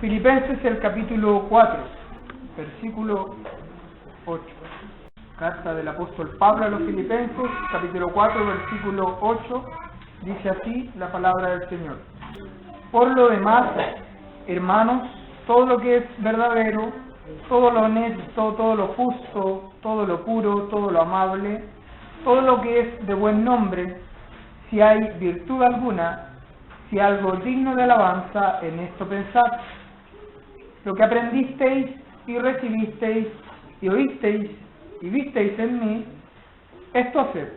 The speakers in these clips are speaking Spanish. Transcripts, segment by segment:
Filipenses, el capítulo 4, versículo 8. Carta del apóstol Pablo a los Filipenses, capítulo 4, versículo 8, dice así la palabra del Señor. Por lo demás, hermanos, todo lo que es verdadero, todo lo honesto, todo lo justo, todo lo puro, todo lo amable, todo lo que es de buen nombre, si hay virtud alguna, si algo digno de alabanza, en esto pensad. Lo que aprendisteis y recibisteis y oísteis y visteis en mí, esto haced,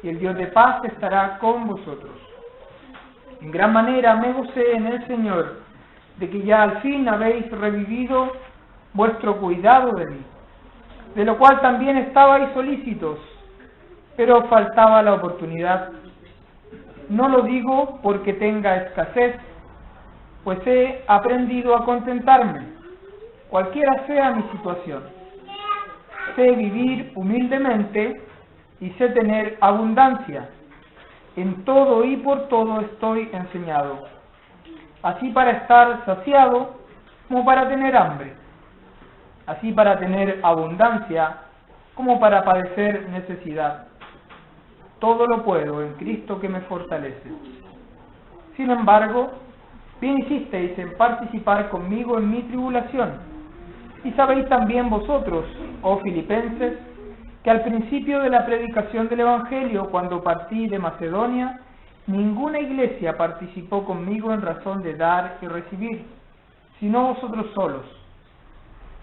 y el Dios de paz estará con vosotros. En gran manera me gocé en el Señor, de que ya al fin habéis revivido vuestro cuidado de mí, de lo cual también estabais solícitos, pero os faltaba la oportunidad. No lo digo porque tenga escasez, pues he aprendido a contentarme, cualquiera sea mi situación. Sé vivir humildemente y sé tener abundancia. En todo y por todo estoy enseñado, así para estar saciado como para tener hambre, así para tener abundancia como para padecer necesidad. Todo lo puedo en Cristo que me fortalece. Sin embargo, bien hicisteis en participar conmigo en mi tribulación, y sabéis también vosotros, oh Filipenses, que al principio de la predicación del Evangelio, cuando partí de Macedonia, ninguna iglesia participó conmigo en razón de dar y recibir, sino vosotros solos.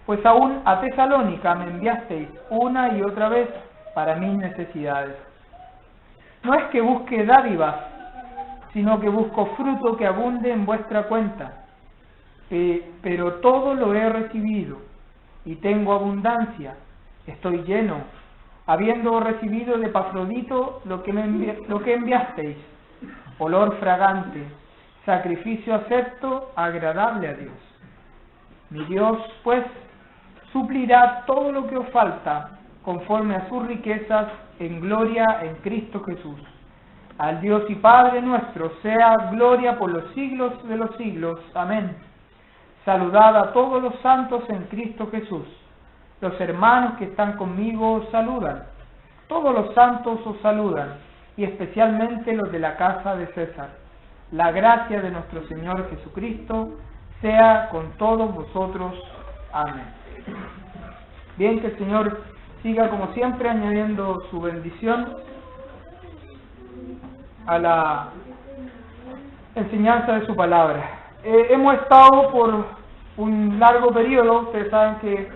Pues aún a Tesalónica me enviasteis una y otra vez para mis necesidades. No es que busque dádivas, sino que busco fruto que abunde en vuestra cuenta. Pero todo lo he recibido, y tengo abundancia, estoy lleno, habiendo recibido de Epafrodito lo que enviasteis, olor fragante, sacrificio acepto, agradable a Dios. Mi Dios, pues, suplirá todo lo que os falta, conforme a sus riquezas en gloria en Cristo Jesús. Al Dios y Padre nuestro sea gloria por los siglos de los siglos. Amén. Saludad a todos los santos en Cristo Jesús. Los hermanos que están conmigo os saludan. Todos los santos os saludan, y especialmente los de la casa de César. La gracia de nuestro Señor Jesucristo sea con todos vosotros. Amén. Bien, que el Señor siga como siempre añadiendo su bendición a la enseñanza de su palabra. Hemos estado por un largo periodo, ustedes saben que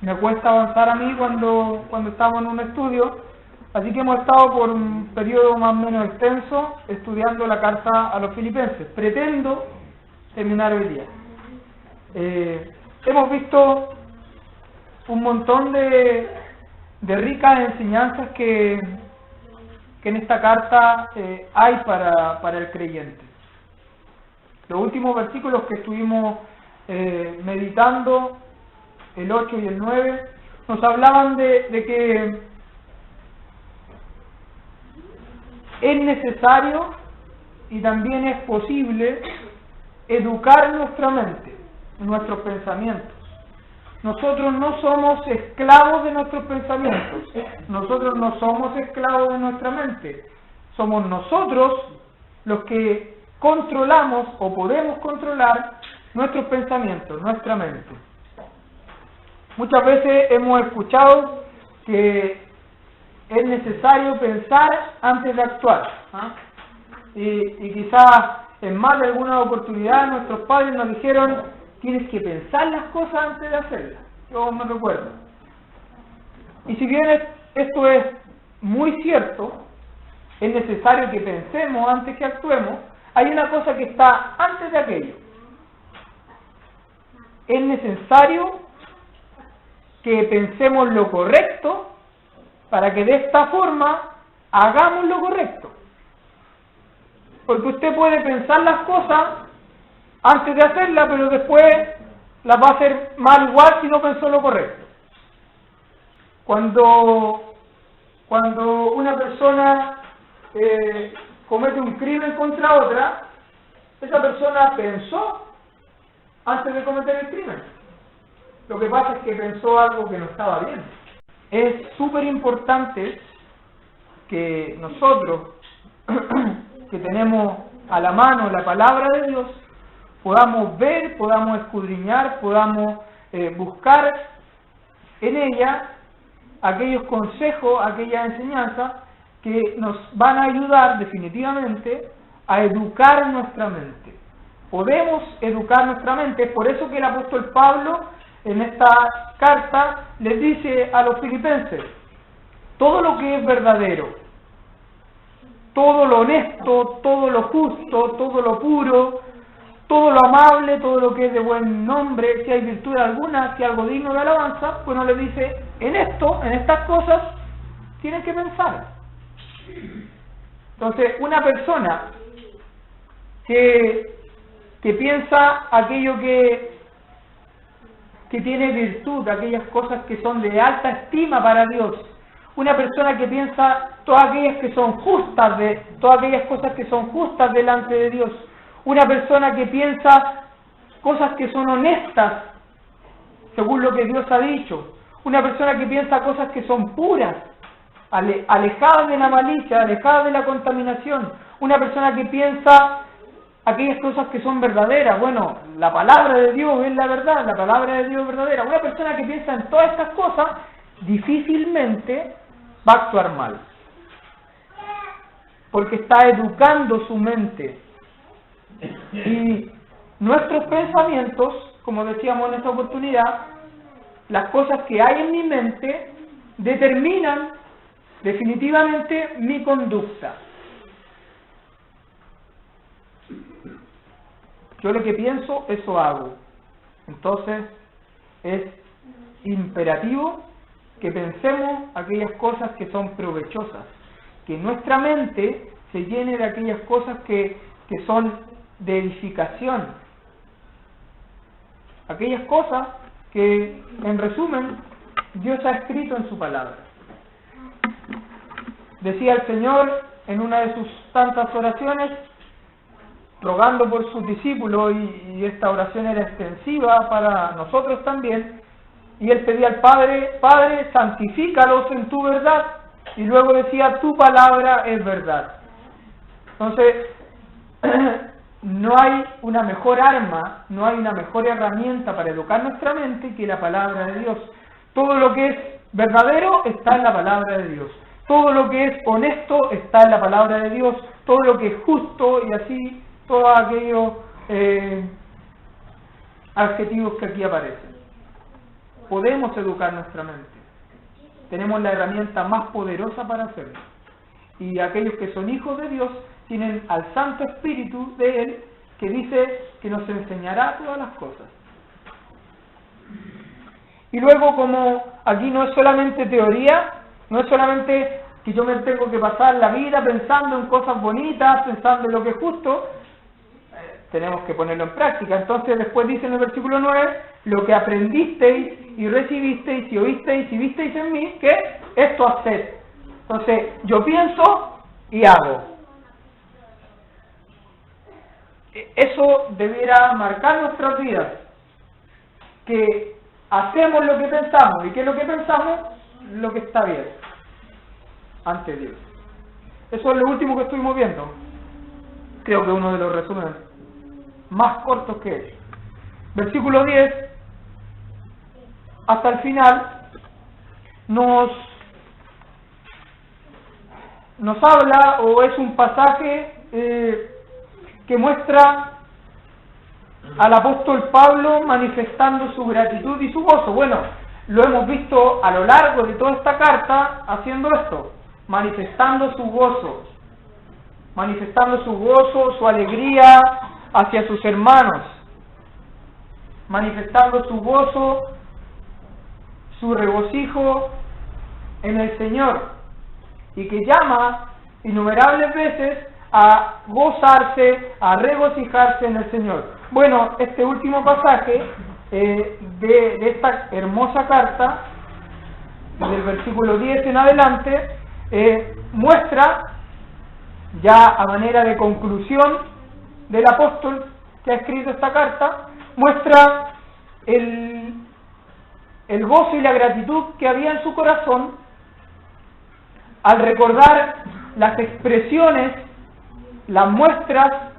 me cuesta avanzar a mí cuando estamos en un estudio, así que hemos estado por un periodo más o menos extenso estudiando la carta a los Filipenses. Pretendo terminar hoy día. Hemos visto un montón de ricas enseñanzas que en esta carta hay para el creyente. Los últimos versículos que estuvimos meditando, el 8 y el 9, nos hablaban de que es necesario y también es posible educar nuestra mente, nuestros pensamientos. Nosotros no somos esclavos de nuestros pensamientos, nosotros no somos esclavos de nuestra mente, somos nosotros los que controlamos o podemos controlar nuestros pensamientos, nuestra mente. Muchas veces hemos escuchado que es necesario pensar antes de actuar, y quizás en más de alguna oportunidad nuestros padres nos dijeron: tienes que pensar las cosas antes de hacerlas. Yo me recuerdo. Y si bien esto es muy cierto, es necesario que pensemos antes que actuemos, hay una cosa que está antes de aquello. Es necesario que pensemos lo correcto para que de esta forma hagamos lo correcto. Porque usted puede pensar las cosas antes de hacerla, pero después las va a hacer mal igual si no pensó lo correcto. Cuando una persona comete un crimen contra otra, esa persona pensó antes de cometer el crimen. Lo que pasa es que pensó algo que no estaba bien. Es súper importante que nosotros, que tenemos a la mano la palabra de Dios, podamos ver, podamos escudriñar, podamos buscar en ella aquellos consejos, aquellas enseñanzas que nos van a ayudar definitivamente a educar nuestra mente. Podemos educar nuestra mente, es por eso que el apóstol Pablo en esta carta les dice a los filipenses: todo lo que es verdadero, todo lo honesto, todo lo justo, todo lo puro, todo lo amable, todo lo que es de buen nombre, si hay virtud alguna, si algo digno de alabanza, pues no le dice, en esto, en estas cosas, tienen que pensar. Entonces, una persona que piensa aquello que tiene virtud, aquellas cosas que son de alta estima para Dios, una persona que piensa todas aquellas que son justas, todas aquellas cosas que son justas delante de Dios, una persona que piensa cosas que son honestas, según lo que Dios ha dicho, una persona que piensa cosas que son puras, alejadas de la malicia, alejadas de la contaminación, una persona que piensa aquellas cosas que son verdaderas, bueno, la palabra de Dios es la verdad, la palabra de Dios es verdadera, una persona que piensa en todas estas cosas, difícilmente va a actuar mal, porque está educando su mente. Y nuestros pensamientos, como decíamos en esta oportunidad, las cosas que hay en mi mente determinan definitivamente mi conducta. Yo lo que pienso, eso hago. Entonces, es imperativo que pensemos aquellas cosas que son provechosas, que nuestra mente se llene de aquellas cosas que son de edificación, aquellas cosas que, en resumen, Dios ha escrito en su palabra. Decía el Señor en una de sus tantas oraciones, rogando por sus discípulos, y esta oración era extensiva para nosotros también, y él pedía al Padre: Padre, santifícalos en tu verdad, y luego decía: tu palabra es verdad. Entonces, no hay una mejor arma, no hay una mejor herramienta para educar nuestra mente que la palabra de Dios. Todo lo que es verdadero está en la palabra de Dios. Todo lo que es honesto está en la palabra de Dios. Todo lo que es justo, y así todos aquellos adjetivos que aquí aparecen. Podemos educar nuestra mente. Tenemos la herramienta más poderosa para hacerlo. Y aquellos que son hijos de Dios tienen al Santo Espíritu de Él, que dice que nos enseñará todas las cosas. Y luego, como aquí no es solamente teoría, no es solamente que yo me tengo que pasar la vida pensando en cosas bonitas, pensando en lo que es justo, tenemos que ponerlo en práctica. Entonces después dice en el versículo 9, lo que aprendisteis y recibisteis y oísteis y visteis en mí, que esto haced. Entonces yo pienso y hago. Eso debiera marcar nuestras vidas, que hacemos lo que pensamos, y que lo que pensamos, lo que está bien ante Dios. Eso es lo último que estuvimos viendo. Creo que uno de los resúmenes más cortos que es. Versículo 10 hasta el final nos habla, o es un pasaje que muestra al apóstol Pablo manifestando su gratitud y su gozo. Bueno, lo hemos visto a lo largo de toda esta carta haciendo esto, manifestando su gozo, su alegría hacia sus hermanos, manifestando su gozo, su regocijo en el Señor, y que llama innumerables veces a gozarse, a regocijarse en el Señor. Bueno, este último pasaje de esta hermosa carta, del versículo 10 en adelante, muestra, ya a manera de conclusión del apóstol que ha escrito esta carta, muestra el gozo y la gratitud que había en su corazón al recordar las expresiones, las muestras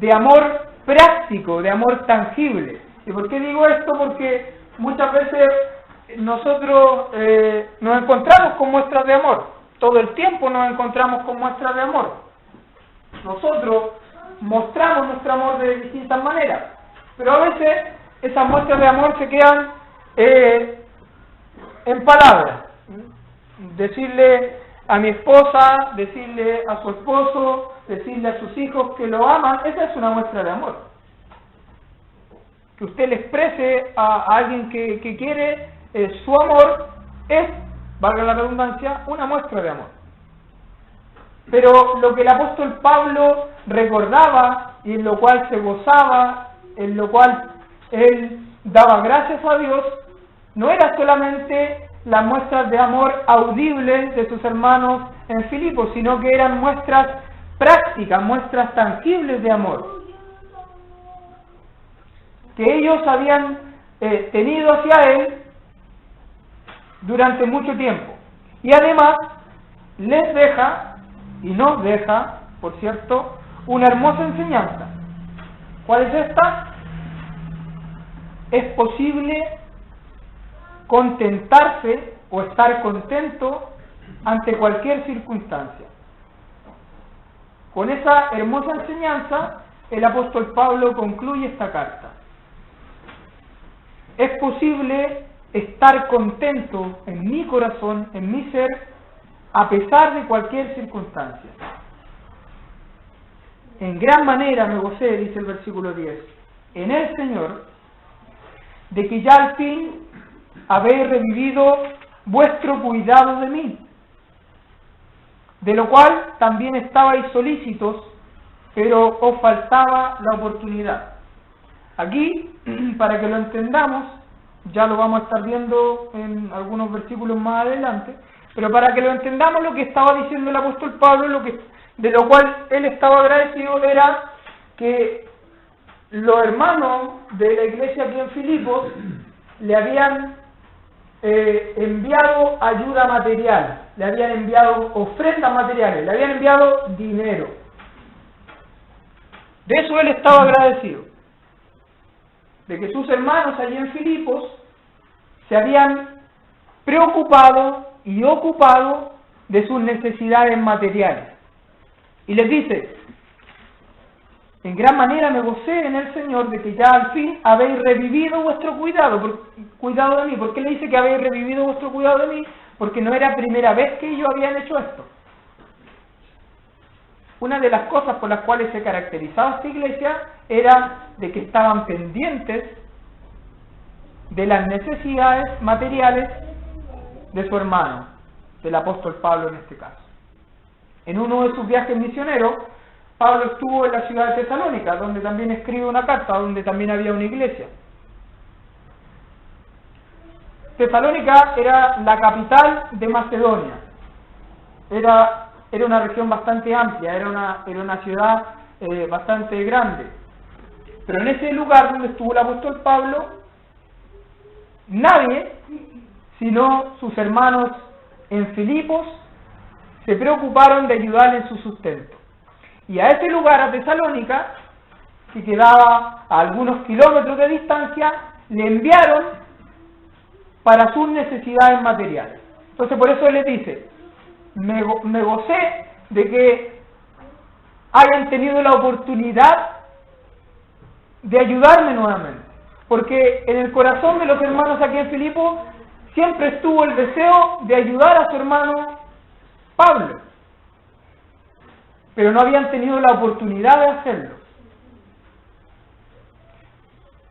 de amor práctico, de amor tangible. ¿Y por qué digo esto? Porque muchas veces nosotros nos encontramos con muestras de amor. Todo el tiempo nos encontramos con muestras de amor. Nosotros mostramos nuestro amor de distintas maneras, pero a veces esas muestras de amor se quedan en palabras. Decirle a mi esposa, decirle a su esposo, decirle a sus hijos que lo aman, esa es una muestra de amor. Que usted le exprese a alguien que quiere su amor es, valga la redundancia, una muestra de amor. Pero lo que el apóstol Pablo recordaba y en lo cual se gozaba, en lo cual él daba gracias a Dios, no era solamente las muestras de amor audibles de sus hermanos en Filipos, sino que eran muestras prácticas, muestras tangibles de amor, que ellos habían tenido hacia él durante mucho tiempo. Y además les deja, y nos deja, por cierto, una hermosa enseñanza. ¿Cuál es esta? Es posible contentarse o estar contento ante cualquier circunstancia. Con esa hermosa enseñanza, el apóstol Pablo concluye esta carta. Es posible estar contento en mi corazón, en mi ser, a pesar de cualquier circunstancia. En gran manera me gocé, dice el versículo 10, en el Señor, de que ya al fin habéis revivido vuestro cuidado de mí, de lo cual también estabais solícitos, pero os faltaba la oportunidad. Aquí, para que lo entendamos, ya lo vamos a estar viendo en algunos versículos más adelante, pero para que lo entendamos, lo que estaba diciendo el apóstol Pablo, de lo cual él estaba agradecido, era que los hermanos de la iglesia aquí en Filipos le habían enviado ayuda material, le habían enviado ofrendas materiales, le habían enviado dinero. De eso él estaba agradecido, de que sus hermanos allí en Filipos se habían preocupado y ocupado de sus necesidades materiales. Y les dice, en gran manera me gocé en el Señor de que ya al fin habéis revivido vuestro cuidado de mí. ¿Por qué le dice que habéis revivido vuestro cuidado de mí? Porque no era primera vez que ellos habían hecho esto. Una de las cosas por las cuales se caracterizaba esta iglesia era de que estaban pendientes de las necesidades materiales de su hermano, del apóstol Pablo en este caso. En uno de sus viajes misioneros, Pablo estuvo en la ciudad de Tesalónica, donde también escribe una carta, donde también había una iglesia. Tesalónica era la capital de Macedonia. Era una región bastante amplia, era una ciudad bastante grande. Pero en ese lugar donde estuvo el apóstol Pablo, nadie, sino sus hermanos en Filipos, se preocuparon de ayudarle en su sustento. Y a ese lugar, a Tesalónica, que quedaba a algunos kilómetros de distancia, le enviaron para sus necesidades materiales. Entonces por eso él les dice, me gocé de que hayan tenido la oportunidad de ayudarme nuevamente, porque en el corazón de los hermanos aquí en Filipos siempre estuvo el deseo de ayudar a su hermano Pablo, pero no habían tenido la oportunidad de hacerlo.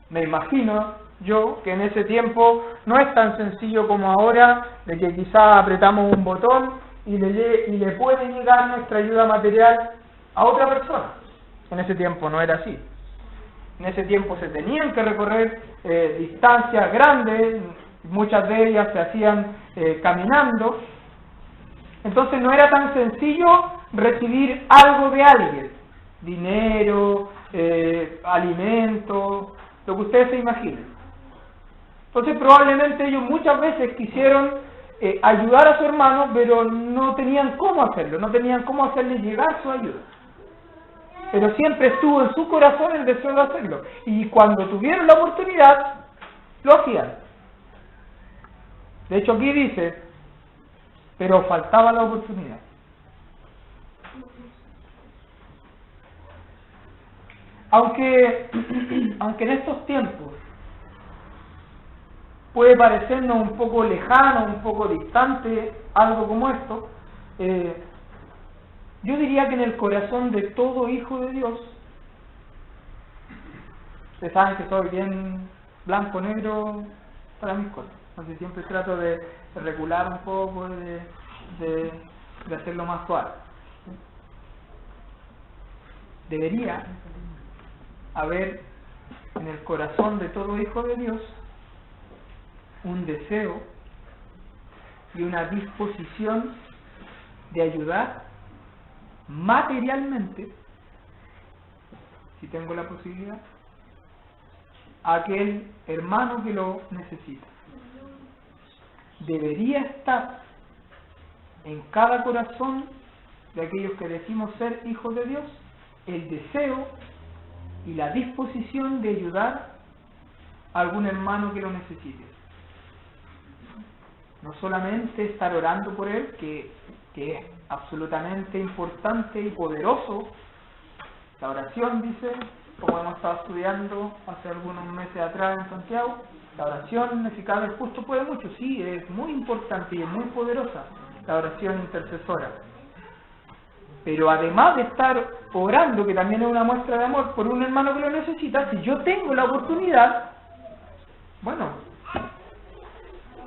Me imagino yo que en ese tiempo no es tan sencillo como ahora, de que quizá apretamos un botón y le puede llegar nuestra ayuda material a otra persona. En ese tiempo no era así. En ese tiempo se tenían que recorrer distancias grandes, muchas de ellas se hacían caminando. Entonces no era tan sencillo recibir algo de alguien, dinero, alimento lo que ustedes se imaginen. Entonces probablemente ellos muchas veces quisieron ayudar a su hermano, pero no tenían cómo hacerlo, no tenían cómo hacerle llegar su ayuda. Pero siempre estuvo en su corazón el deseo de hacerlo. Y cuando tuvieron la oportunidad, lo hacían. De hecho aquí dice, pero faltaba la oportunidad. Aunque en estos tiempos puede parecernos un poco lejano, un poco distante, algo como esto, yo diría que en el corazón de todo hijo de Dios, ustedes saben que soy bien blanco, negro para mis cosas, entonces siempre trato de regular un poco, de hacerlo más suave. Debería haber en el corazón de todo hijo de Dios un deseo y una disposición de ayudar materialmente, si tengo la posibilidad, a aquel hermano que lo necesita. Debería estar en cada corazón de aquellos que decimos ser hijos de Dios el deseo y la disposición de ayudar a algún hermano que lo necesite. No solamente estar orando por él, que es absolutamente importante y poderoso. La oración, dice, como hemos estado estudiando hace algunos meses atrás en Santiago, la oración eficaz del justo puede mucho. Sí, es muy importante y es muy poderosa la oración intercesora. Pero además de estar orando, que también es una muestra de amor por un hermano que lo necesita, si yo tengo la oportunidad, bueno,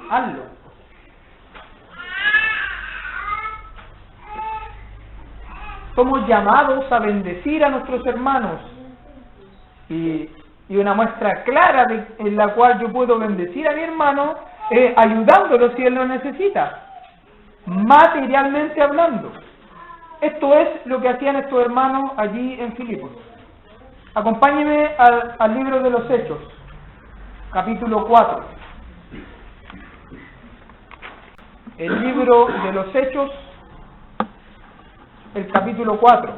hazlo. Somos llamados a bendecir a nuestros hermanos. Y una muestra clara en la cual yo puedo bendecir a mi hermano es ayudándolo si él lo necesita, materialmente hablando. Esto es lo que hacían estos hermanos allí en Filipos. Acompáñenme al libro de los Hechos, capítulo 4. El libro de los Hechos, el capítulo 4,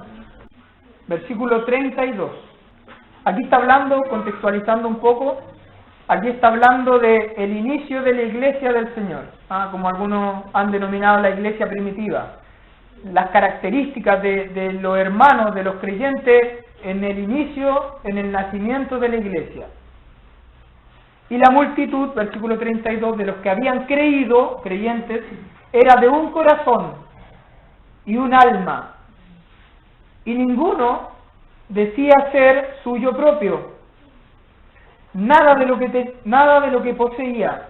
versículo 32. Aquí está hablando, contextualizando un poco, aquí está hablando del inicio de la iglesia del Señor, como algunos han denominado la iglesia primitiva. Las características de los hermanos, de los creyentes, en el inicio, en el nacimiento de la iglesia. Y la multitud, versículo 32, de los que habían creído, creyentes, era de un corazón y un alma, y ninguno decía ser suyo propio nada de lo que poseía,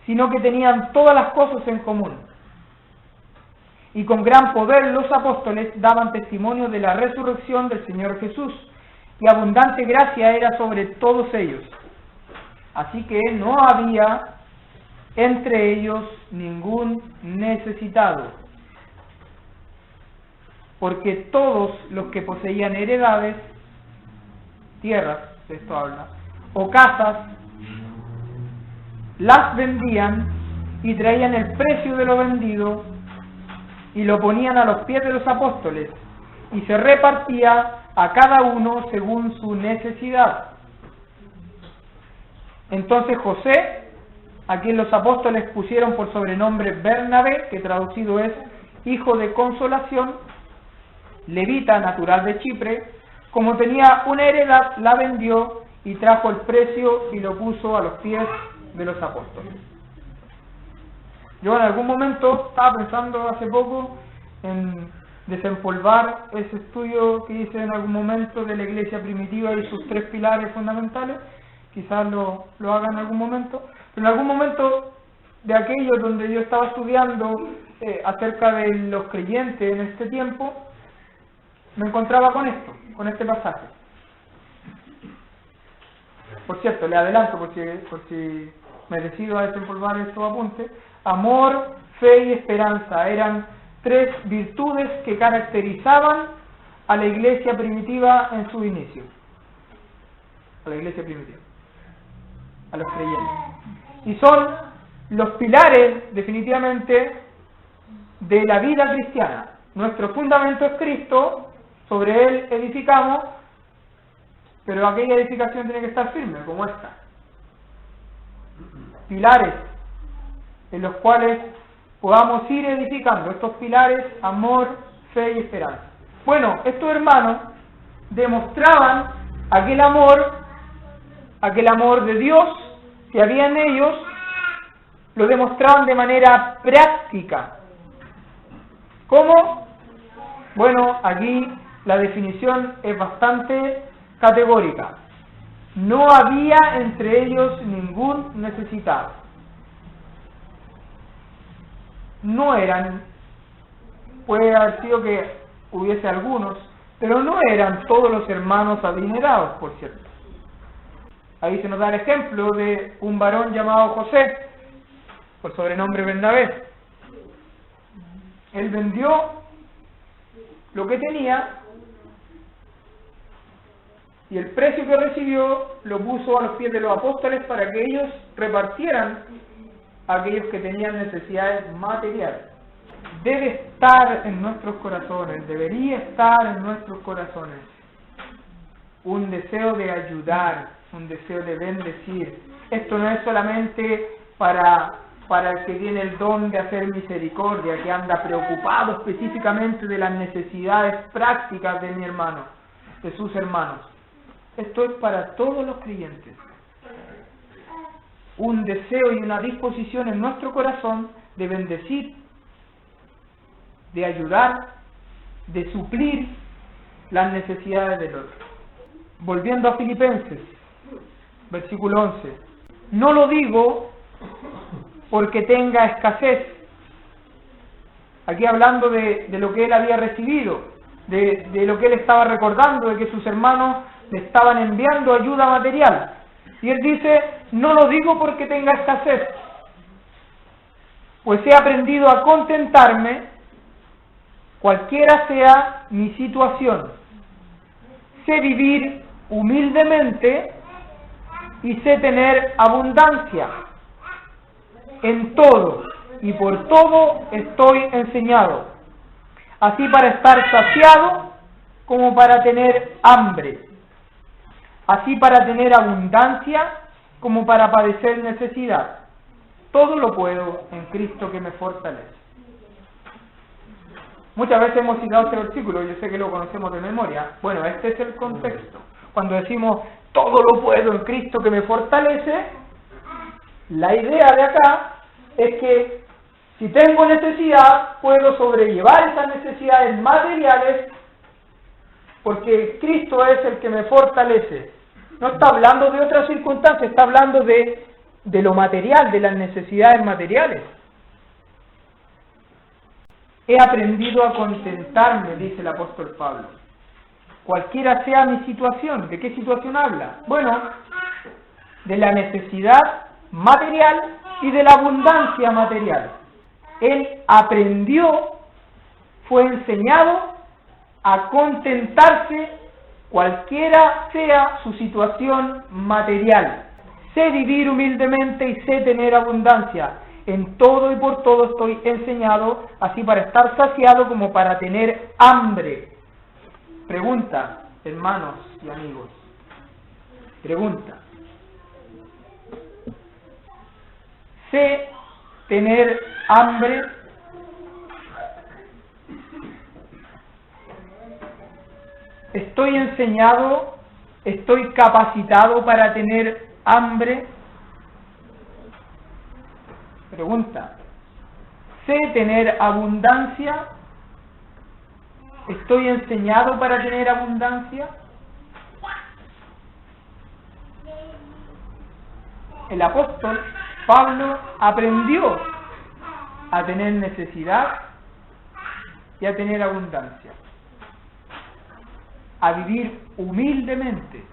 sino que tenían todas las cosas en común. Y con gran poder los apóstoles daban testimonio de la resurrección del Señor Jesús, y abundante gracia era sobre todos ellos. Así que no había entre ellos ningún necesitado, porque todos los que poseían heredades, tierras, de esto habla, o casas, las vendían y traían el precio de lo vendido y lo ponían a los pies de los apóstoles, y se repartía a cada uno según su necesidad. Entonces José, a quien los apóstoles pusieron por sobrenombre Bernabé, que traducido es hijo de consolación, levita natural de Chipre, como tenía una heredad, la vendió y trajo el precio y lo puso a los pies de los apóstoles. Yo en algún momento estaba pensando hace poco en desempolvar ese estudio que hice en algún momento de la iglesia primitiva y sus 3 pilares fundamentales. Quizás lo haga en algún momento, pero en algún momento de aquello donde yo estaba estudiando acerca de los creyentes en este tiempo, me encontraba con esto, con este pasaje. Por cierto, le adelanto por si me decido a desempolvar estos apuntes. Amor, fe y esperanza eran 3 virtudes que caracterizaban a la iglesia primitiva en su inicio. a la iglesia primitiva, a los creyentes. Y son los pilares, definitivamente, de la vida cristiana. Nuestro fundamento es Cristo, sobre Él edificamos, pero aquella edificación tiene que estar firme, como esta. Pilares en los cuales podamos ir edificando. Estos pilares, amor, fe y esperanza. Bueno, estos hermanos demostraban aquel amor de Dios que había en ellos, lo demostraban de manera práctica. ¿Cómo? Bueno, aquí la definición es bastante categórica. No había entre ellos ningún necesitado. No eran, puede haber sido que hubiese algunos, pero no eran todos los hermanos adinerados, por cierto. Ahí se nos da el ejemplo de un varón llamado José, por sobrenombre Bernabé. Él vendió lo que tenía y el precio que recibió lo puso a los pies de los apóstoles para que ellos repartieran a aquellos que tenían necesidades materiales. Debe estar en nuestros corazones, debería estar en nuestros corazones un deseo de ayudar, un deseo de bendecir. Esto no es solamente para el que tiene el don de hacer misericordia, que anda preocupado específicamente de las necesidades prácticas de mi hermano, de sus hermanos. Esto es para todos los creyentes. Un deseo y una disposición en nuestro corazón de bendecir, de ayudar, de suplir las necesidades del otro. Volviendo a Filipenses, versículo 11. No lo digo porque tenga escasez. Aquí hablando de lo que él había recibido, de lo que él estaba recordando, de que sus hermanos le estaban enviando ayuda material. Y él dice, no lo digo porque tenga escasez, pues he aprendido a contentarme cualquiera sea mi situación. Sé vivir humildemente y sé tener abundancia. En todo y por todo estoy enseñado, así para estar saciado como para tener hambre, así para tener abundancia como para padecer necesidad. Todo lo puedo en Cristo que me fortalece. Muchas veces hemos citado este versículo, yo sé que lo conocemos de memoria. Bueno, este es el contexto. Cuando decimos todo lo puedo en Cristo que me fortalece, la idea de acá es que si tengo necesidad, puedo sobrellevar esas necesidades materiales porque Cristo es el que me fortalece. No está hablando de otras circunstancias, está hablando de lo material, de las necesidades materiales. He aprendido a contentarme, dice el apóstol Pablo. Cualquiera sea mi situación. ¿De qué situación habla? Bueno, de la necesidad material y de la abundancia material. Él aprendió, fue enseñado a contentarse cualquiera sea su situación material. Sé vivir humildemente y sé tener abundancia. En todo y por todo estoy enseñado, así para estar saciado como para tener hambre. Pregunta, hermanos y amigos. Pregunta. ¿Sé tener hambre? ¿Estoy enseñado? ¿Estoy capacitado para tener hambre? Pregunta. ¿Sé tener abundancia? ¿Estoy enseñado para tener abundancia? El apóstol Pablo aprendió a tener necesidad y a tener abundancia, a vivir humildemente.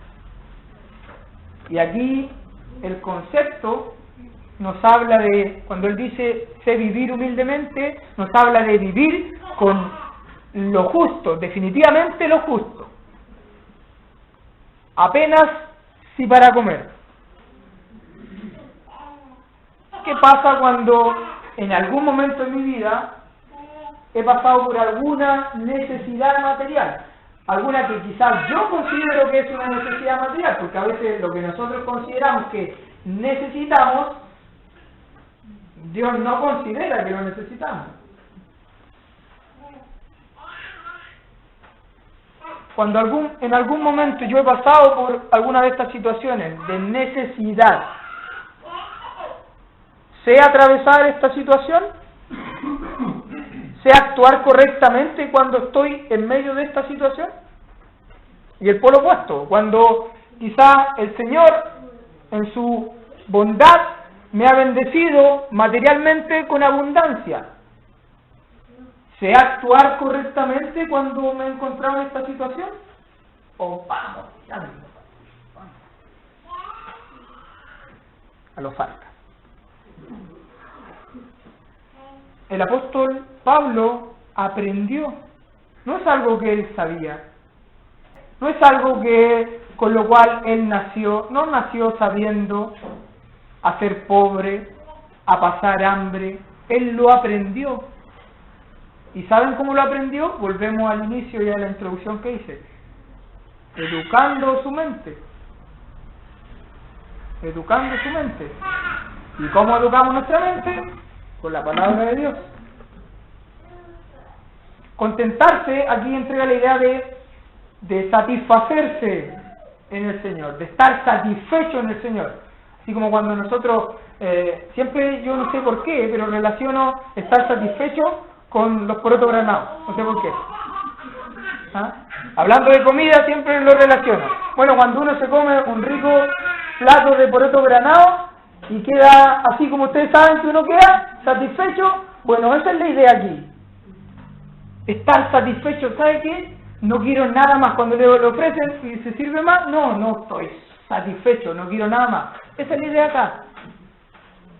Y aquí el concepto nos habla de, cuando él dice sé vivir humildemente, nos habla de vivir con lo justo, definitivamente lo justo. Apenas si para comer? ¿Qué pasa cuando en algún momento de mi vida he pasado por alguna necesidad material? Alguna que quizás yo considero que es una necesidad material, porque a veces lo que nosotros consideramos que necesitamos, Dios no considera que lo necesitamos. Cuando en algún momento yo he pasado por alguna de estas situaciones de necesidad, ¿sé atravesar esta situación? ¿Sé actuar correctamente cuando estoy en medio de esta situación? Y el polo opuesto, cuando quizá el Señor en su bondad me ha bendecido materialmente con abundancia. ¿Sé actuar correctamente cuando me he encontrado en esta situación? ¿O vamos a lo falta? El apóstol Pablo aprendió. No es algo que él sabía. No es algo con lo cual él nació. No nació sabiendo a ser pobre, a pasar hambre. Él lo aprendió. ¿Y saben cómo lo aprendió? Volvemos al inicio y a la introducción que hice. Educando su mente. Educando su mente. ¿Y cómo educamos nuestra mente? Con la palabra de Dios. Contentarse, aquí entrega la idea de satisfacerse en el Señor, de estar satisfecho en el Señor. Así como cuando nosotros, siempre, yo no sé por qué, pero relaciono estar satisfecho con los porotos granados. No sé por qué. ¿Ah? Hablando de comida, siempre lo relaciono. Bueno, cuando uno se come un rico plato de porotos granados y queda así como ustedes saben que uno queda satisfecho, bueno, esa es la idea aquí. Estar satisfecho, ¿sabe qué? No quiero nada más. Cuando le ofrecen y se sirve más, no estoy satisfecho, no quiero nada más. Esa es la idea acá.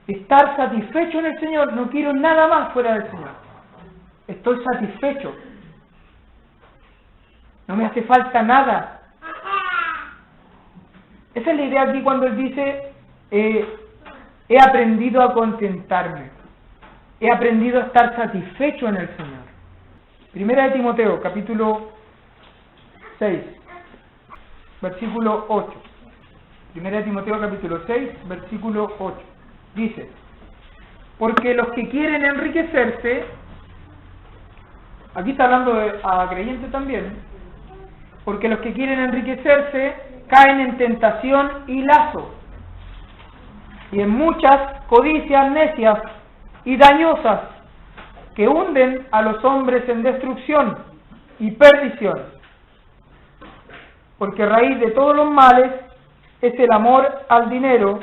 Estar satisfecho en el Señor, no quiero nada más fuera del Señor. Estoy satisfecho. No me hace falta nada. Esa es la idea aquí cuando él dice, he aprendido a contentarme. He aprendido a estar satisfecho en el Señor. Primera de Timoteo, capítulo 6, versículo 8. Primera de Timoteo, capítulo 6, versículo 8. Dice, porque los que quieren enriquecerse, aquí está hablando a creyentes también, porque los que quieren enriquecerse caen en tentación y lazo, y en muchas codicias necias y dañosas, que hunden a los hombres en destrucción y perdición. Porque raíz de todos los males es el amor al dinero,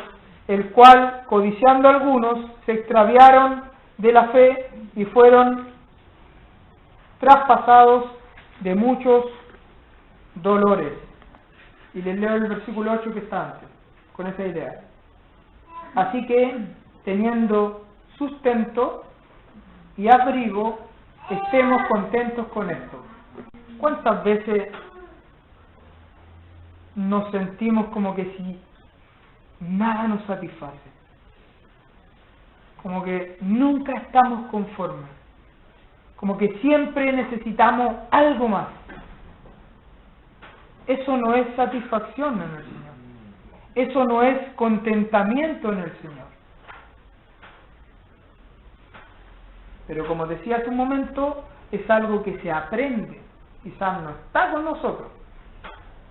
el cual, codiciando algunos, se extraviaron de la fe y fueron traspasados de muchos dolores. Y les leo el versículo 8 que está antes, con esa idea. Así que, teniendo sustento y abrigo, estemos contentos con esto. ¿Cuántas veces nos sentimos como que si nada nos satisface? Como que nunca estamos conformes. Como que siempre necesitamos algo más. Eso no es satisfacción en el Señor. Eso no es contentamiento en el Señor. Pero como decía hace un momento, es algo que se aprende. Quizás no está con nosotros.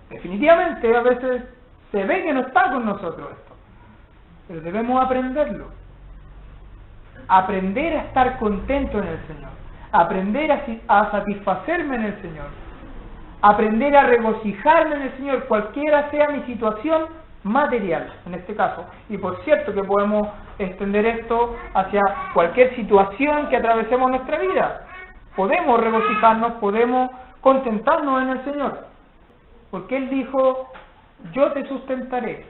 Definitivamente a veces se ve que no está con nosotros esto. Pero debemos aprenderlo. Aprender a estar contento en el Señor. Aprender a satisfacerme en el Señor. Aprender a regocijarme en el Señor, cualquiera sea mi situación material, en este caso. Y por cierto que podemos extender esto hacia cualquier situación que atravesemos en nuestra vida. Podemos regocijarnos, podemos contentarnos en el Señor. Porque Él dijo, yo te sustentaré.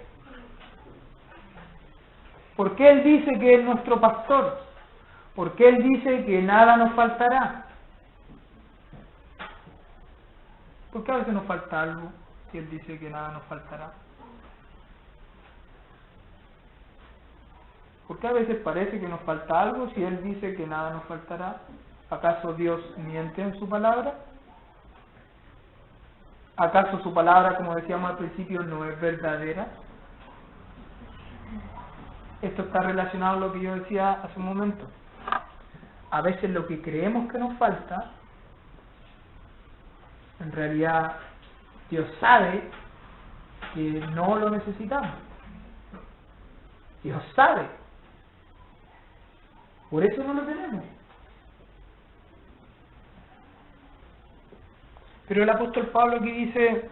Porque Él dice que es nuestro pastor. Porque Él dice que nada nos faltará. ¿Por qué a veces nos falta algo si Él dice que nada nos faltará? Porque a veces parece que nos falta algo si Él dice que nada nos faltará. ¿Acaso Dios miente en su palabra? ¿Acaso su palabra, como decíamos al principio, no es verdadera? Esto está relacionado a lo que yo decía hace un momento. A veces lo que creemos que nos falta, en realidad Dios sabe que no lo necesitamos. Dios sabe. Por eso no lo tenemos. Pero el apóstol Pablo aquí dice,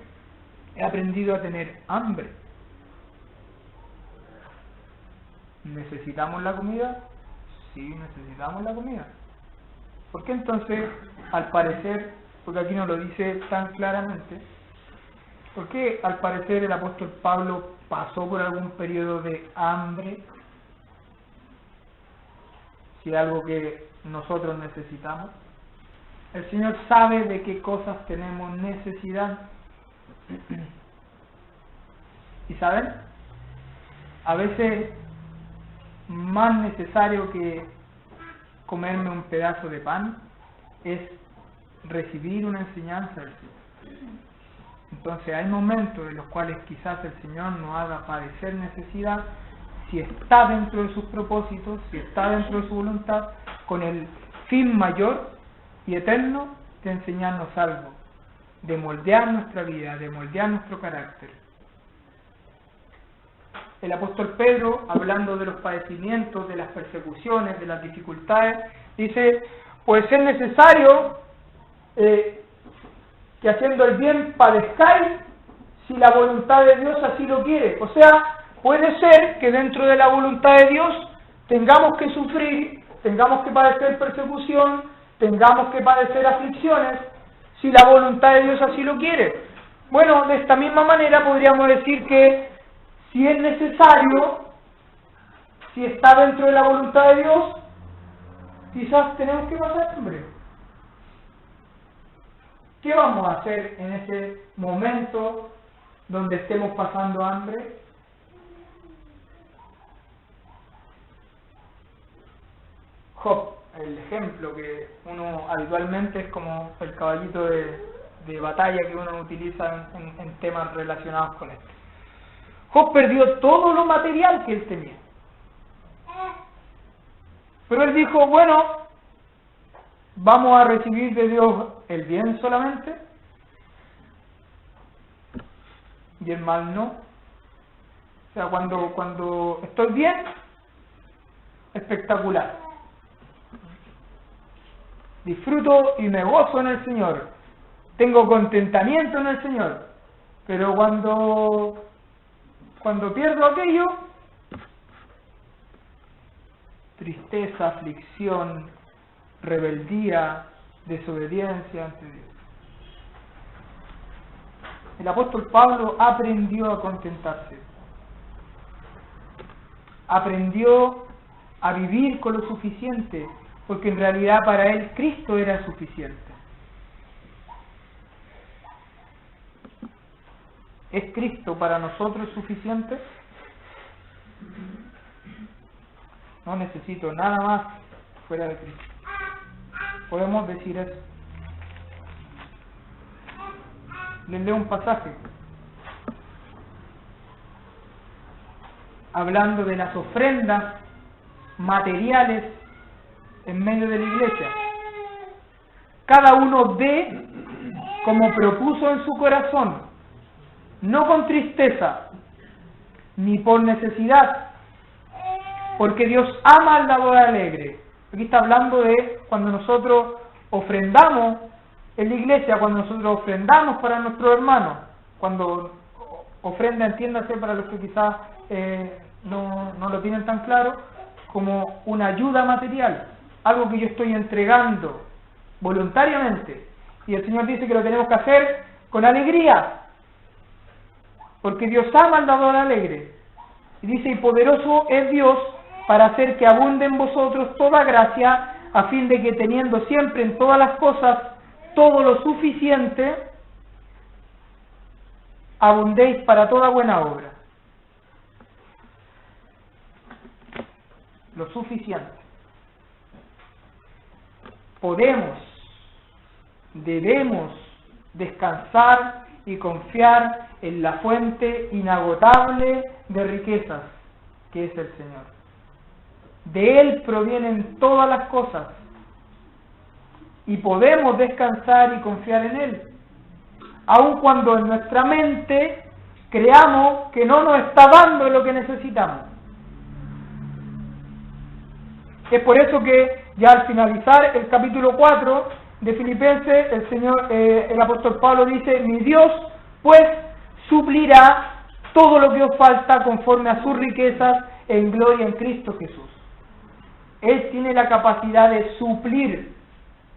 he aprendido a tener hambre. ¿Necesitamos la comida? Sí, necesitamos la comida. ¿Por qué entonces, al parecer, porque aquí no lo dice tan claramente, por qué al parecer el apóstol Pablo pasó por algún periodo de hambre? Si es algo que nosotros necesitamos. El Señor sabe de qué cosas tenemos necesidad. ¿Y saben? A veces más necesario que comerme un pedazo de pan es recibir una enseñanza del Señor. Entonces hay momentos en los cuales quizás el Señor nos haga padecer necesidad, si está dentro de sus propósitos, si está dentro de su voluntad, con el fin mayor y eterno de enseñarnos algo, de moldear nuestra vida, de moldear nuestro carácter. El apóstol Pedro, hablando de los padecimientos, de las persecuciones, de las dificultades, dice, pues es necesario que haciendo el bien padezcáis si la voluntad de Dios así lo quiere. O sea, puede ser que dentro de la voluntad de Dios tengamos que sufrir, tengamos que padecer persecución, tengamos que padecer aflicciones, si la voluntad de Dios así lo quiere. Bueno, de esta misma manera podríamos decir que si es necesario, si está dentro de la voluntad de Dios, quizás tenemos que pasar hambre. ¿Qué vamos a hacer en ese momento donde estemos pasando hambre? Job, el ejemplo que uno habitualmente es como el caballito de batalla que uno utiliza en temas relacionados con esto. Job perdió todo lo material que él tenía. Pero él dijo, bueno, vamos a recibir de Dios el bien solamente y el mal no. O sea, cuando estoy bien, espectacular. Disfruto y me gozo en el Señor. Tengo contentamiento en el Señor. Pero cuando pierdo aquello, tristeza, aflicción, rebeldía, desobediencia ante Dios. El apóstol Pablo aprendió a contentarse. Aprendió a vivir con lo suficiente, porque en realidad para él Cristo era suficiente. ¿Es Cristo para nosotros suficiente? No necesito nada más fuera de Cristo. Podemos decir eso. Les leo un pasaje hablando de las ofrendas materiales en medio de la iglesia. Cada uno dé como propuso en su corazón, no con tristeza ni por necesidad, porque Dios ama al dador alegre. Aquí está hablando de cuando nosotros ofrendamos en la iglesia, cuando nosotros ofrendamos para nuestros hermanos. Cuando ofrenda, entiéndase para los que quizás no lo tienen tan claro, como una ayuda material, algo que yo estoy entregando voluntariamente. Y el Señor dice que lo tenemos que hacer con alegría, porque Dios ama al dador alegre. Y dice, y poderoso es Dios para hacer que abunde en vosotros toda gracia, a fin de que teniendo siempre en todas las cosas todo lo suficiente, abundéis para toda buena obra. lo suficiente. Podemos, debemos descansar y confiar en la fuente inagotable de riquezas, que es el Señor. De Él provienen todas las cosas y podemos descansar y confiar en Él, aun cuando en nuestra mente creamos que no nos está dando lo que necesitamos. Es por eso que ya al finalizar el capítulo 4 de Filipenses, el apóstol Pablo dice: mi Dios pues suplirá todo lo que os falta conforme a sus riquezas en gloria en Cristo Jesús. Él tiene la capacidad de suplir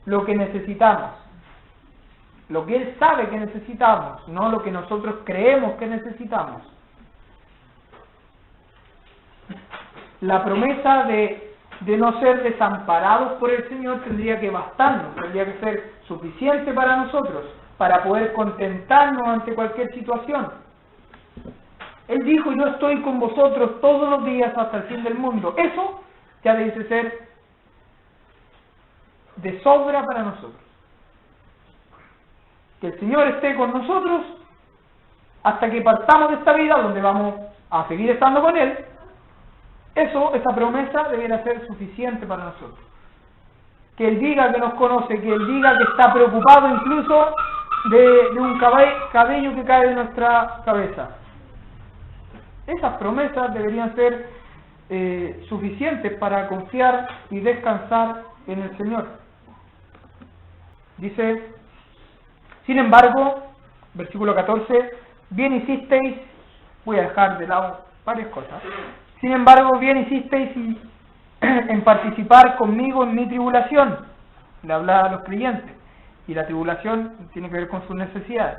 lo que necesitamos, lo que Él sabe que necesitamos, no lo que nosotros creemos que necesitamos. La promesa de no ser desamparados por el Señor tendría que bastarnos, tendría que ser suficiente para nosotros, para poder contentarnos ante cualquier situación. Él dijo: yo estoy con vosotros todos los días hasta el fin del mundo. Eso ya debe ser de sobra para nosotros. Que el Señor esté con nosotros hasta que partamos de esta vida, donde vamos a seguir estando con Él. Esa promesa debería ser suficiente para nosotros. Que Él diga que nos conoce, que Él diga que está preocupado incluso de un cabello que cae de nuestra cabeza. Esas promesas deberían ser suficientes para confiar y descansar en el Señor. Dice: sin embargo, versículo 14, bien hicisteis, voy a dejar de lado varias cosas. Sin embargo, bien hicisteis en participar conmigo en mi tribulación. Le habla a los creyentes. Y la tribulación tiene que ver con sus necesidades.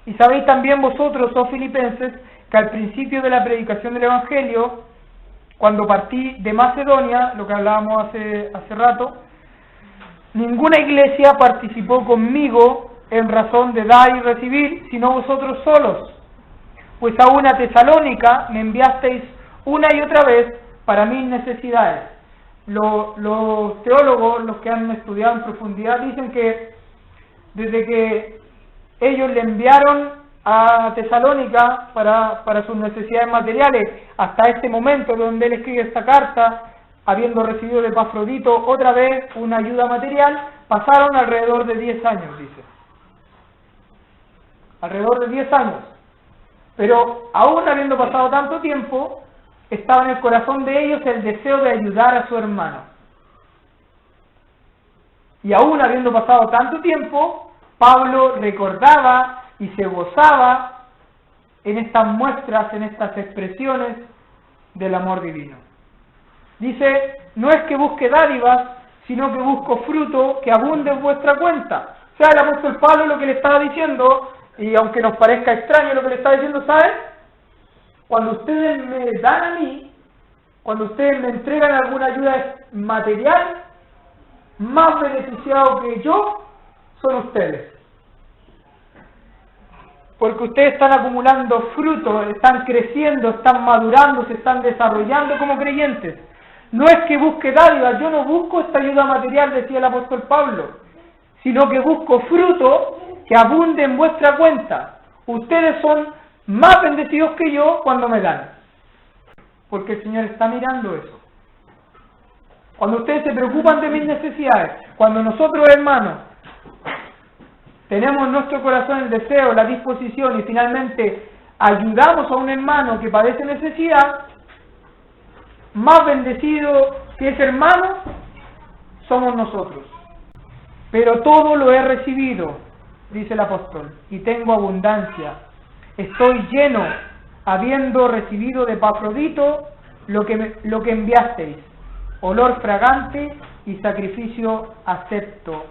Y sabéis también vosotros, oh filipenses, que al principio de la predicación del Evangelio, cuando partí de Macedonia, lo que hablábamos hace rato, ninguna iglesia participó conmigo en razón de dar y recibir, sino vosotros solos. Pues a una Tesalónica me enviasteis una y otra vez para mis necesidades. Los teólogos, los que han estudiado en profundidad, dicen que desde que ellos le enviaron a Tesalónica para sus necesidades materiales, hasta este momento donde él escribe esta carta, habiendo recibido de Epafrodito otra vez una ayuda material, pasaron alrededor de 10 años, dice. Alrededor de 10 años. Pero aún habiendo pasado tanto tiempo, estaba en el corazón de ellos el deseo de ayudar a su hermano. Y aún habiendo pasado tanto tiempo, Pablo recordaba y se gozaba en estas muestras, en estas expresiones del amor divino. Dice: no es que busque dádivas, sino que busco fruto que abunde en vuestra cuenta. O sea, el apóstol Pablo lo que le estaba diciendo, y aunque nos parezca extraño lo que le está diciendo, ¿saben? Cuando ustedes me dan a mí, cuando ustedes me entregan alguna ayuda material, más beneficiados que yo son ustedes. Porque ustedes están acumulando frutos, están creciendo, están madurando, se están desarrollando como creyentes. No es que busque dádivas, yo no busco esta ayuda material, decía el apóstol Pablo, sino que busco fruto que abunde en vuestra cuenta. Ustedes son más bendecidos que yo cuando me dan, porque el Señor está mirando eso. Cuando ustedes se preocupan de mis necesidades, cuando nosotros, hermanos, tenemos en nuestro corazón el deseo, la disposición y finalmente ayudamos a un hermano que padece necesidad, más bendecido que ese hermano somos nosotros. Pero todo lo he recibido, dice el apóstol, y tengo abundancia. Estoy lleno, habiendo recibido de Epafrodito lo que enviasteis, olor fragante y sacrificio acepto,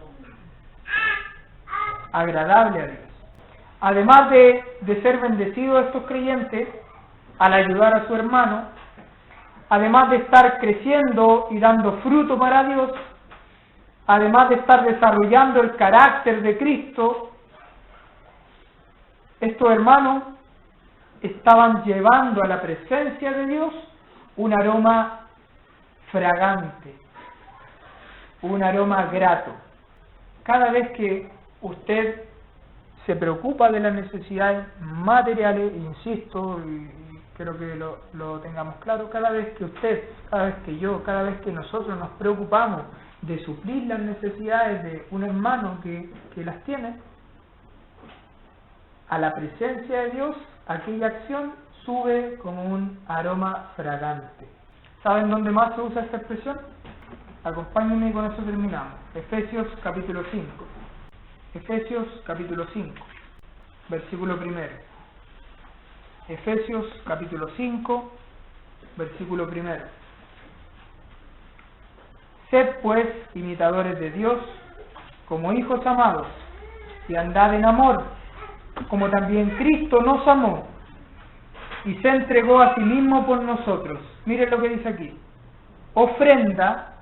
agradable a Dios. Además de ser bendecidos estos creyentes al ayudar a su hermano, además de estar creciendo y dando fruto para Dios, además de estar desarrollando el carácter de Cristo, estos hermanos estaban llevando a la presencia de Dios un aroma fragante, un aroma grato. Cada vez que usted se preocupa de las necesidades materiales, insisto, y quiero que lo tengamos claro, cada vez que usted, cada vez que yo, cada vez que nosotros nos preocupamos de suplir las necesidades de un hermano que las tiene, a la presencia de Dios, aquella acción sube como un aroma fragante. ¿Saben dónde más se usa esta expresión? Acompáñenme y con eso terminamos. Efesios capítulo 5. Efesios capítulo 5, versículo 1. Efesios capítulo 5, versículo 1. Sed pues imitadores de Dios como hijos amados, y andad en amor, como también Cristo nos amó y se entregó a sí mismo por nosotros. Miren lo que dice aquí: ofrenda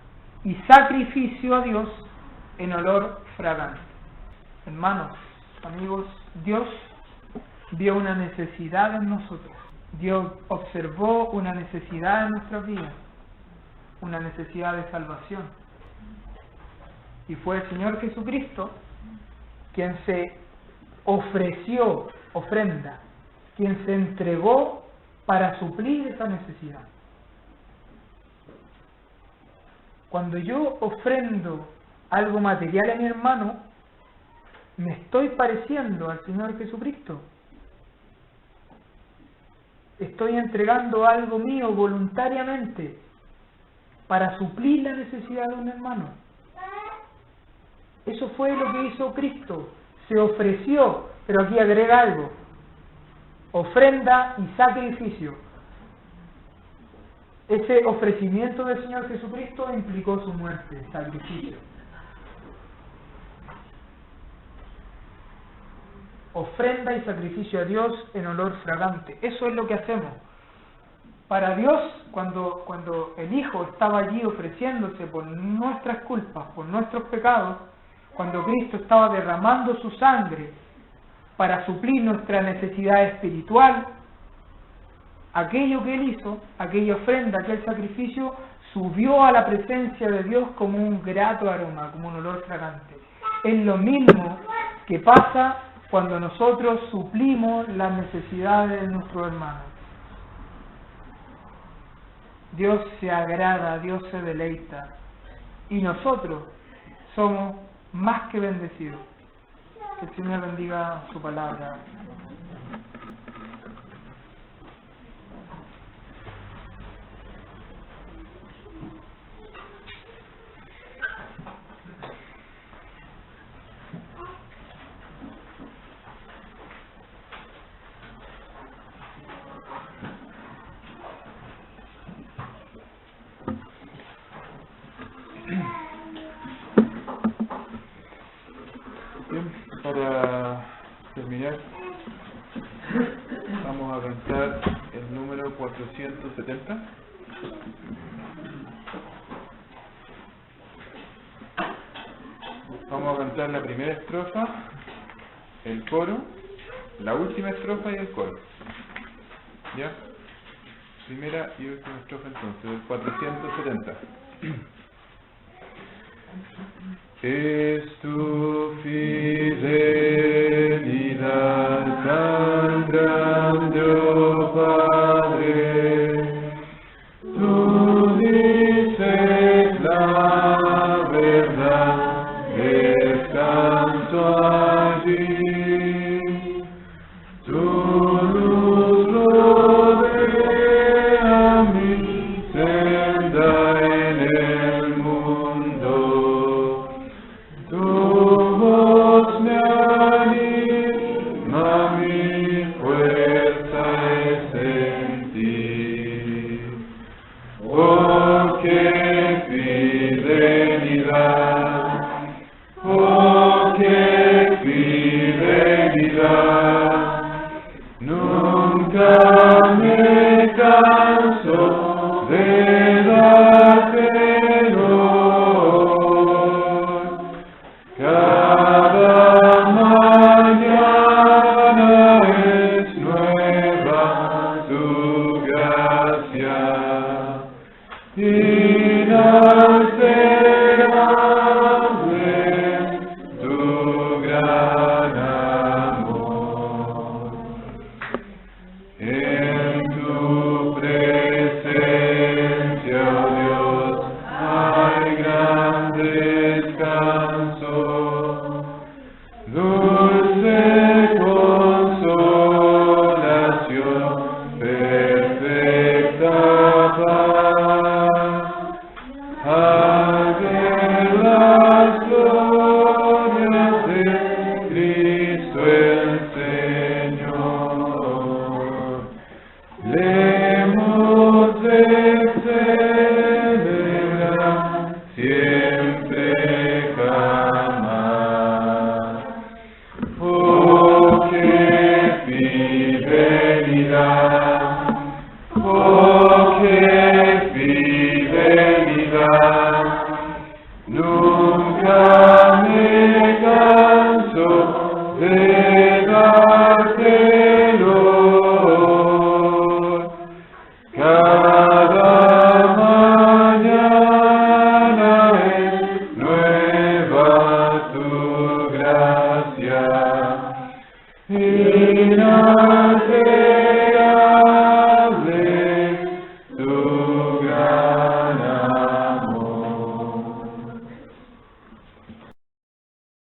y sacrificio a Dios en olor fragante. Hermanos, amigos, Dios vio una necesidad en nosotros. Dios observó una necesidad en nuestras vidas, una necesidad de salvación. Y fue el Señor Jesucristo quien se ofreció ofrenda, quien se entregó para suplir esa necesidad. Cuando yo ofrendo algo material a mi hermano, me estoy pareciendo al Señor Jesucristo. Estoy entregando algo mío voluntariamente para suplir la necesidad de un hermano. Eso fue lo que hizo Cristo. Se ofreció, pero aquí agrega algo: ofrenda y sacrificio. Ese ofrecimiento del Señor Jesucristo implicó su muerte, sacrificio. Ofrenda y sacrificio a Dios en olor fragante. Eso es lo que hacemos. Para Dios, cuando el Hijo estaba allí ofreciéndose por nuestras culpas, por nuestros pecados, cuando Cristo estaba derramando su sangre para suplir nuestra necesidad espiritual, aquello que Él hizo, aquella ofrenda, aquel sacrificio, subió a la presencia de Dios como un grato aroma, como un olor fragante. Es lo mismo que pasa cuando nosotros suplimos las necesidades de nuestros hermanos. Dios se agrada, Dios se deleita, y nosotros somos más que bendecidos. Que el Señor bendiga su palabra. Para terminar, vamos a cantar el número 470. Vamos a cantar la primera estrofa, el coro, la última estrofa y el coro. ¿Ya? Primera y última estrofa entonces, el 470. Es tu fidelidad tan grande, oh Padre, tú dices la verdad, descanso allí, tu luz rodea mi senda en el mundo. Tu voz me anima, mi fuerza es en ti. Oh, qué fidelidad, oh, qué fidelidad. Nunca me canso de darte cada mañana es nueva tu gracia.